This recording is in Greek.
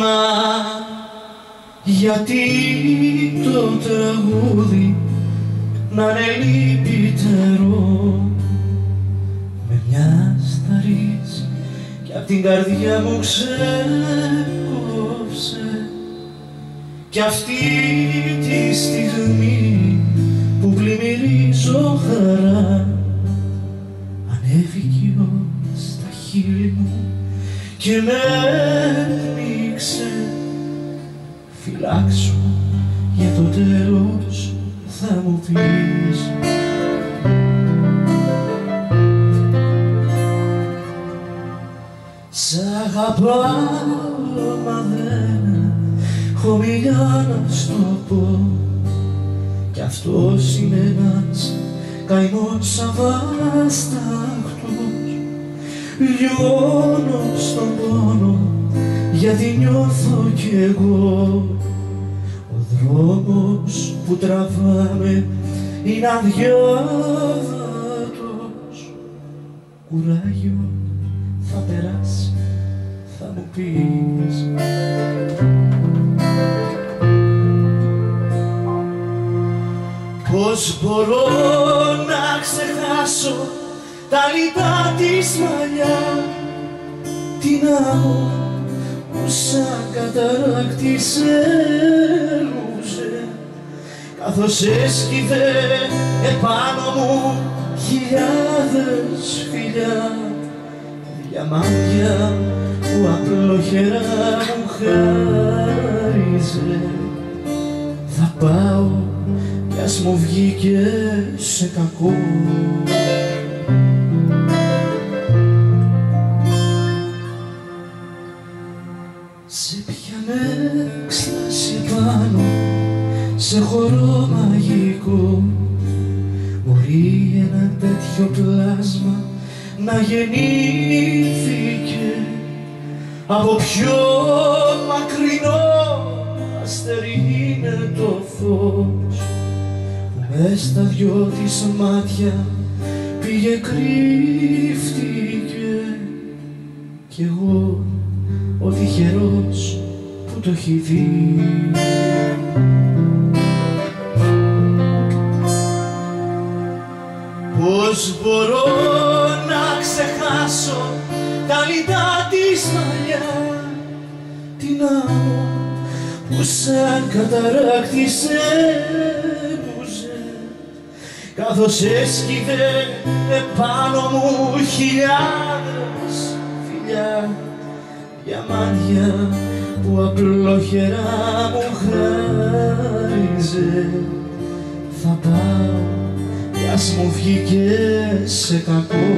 Μα γιατί το τραγούδι να είναι λυπητερό, με μιας θαρής κι απ' την καρδιά μου ξεκόψε, κι αυτή τη στιγμή που πλημμυρίζω χαρά ανέβηκε στα χείλη μου και με πνίξε. Φυλάξου για το τέλος θα μου πεις. Σ' αγαπάω μα δεν έχω μιλιά να στο πω, κι αυτός είναι ένας καημός αβάσταχτος. Λιώνω στον πόνο γιατί νιώθω κι εγώ, ο δρόμος που τραβάμε είναι αδιάβατος. Κουράγιο θα περάσει, θα μου πεις. Πώς μπορώ να ξεχάσω τα λιτά της μαλλιά, την άμμο που σαν καταρράκτησε λούσε, καθώς έσκυβε επάνω μου χιλιάδες φιλιά, διαμάντια που απλόχερα μου χάριζε. Θα πάω κι ας μου βγήκε σε κακό. Σε πιάνε έκσταση πάνω σε χορό μαγικό, μπορεί ένα τέτοιο πλάσμα να γεννήθηκε από πιο μακρινό αστέρι. Είναι το φως που μες στα δυο της μάτια πήγε κρύφτηκε, κι εγώ ο τυχερός που το έχει δει. Πώς μπορώ να ξεχάσω τα λιτά της μαλλιά, την άμμο που σαν καταρράκτησε μπουζέ, καθώς έσκυβε επάνω μου χιλιάδες φιλιά, διαμάντια που απλόχερα μου χάριζε. Θα πάω κι ας μου βγήκε σε κακό.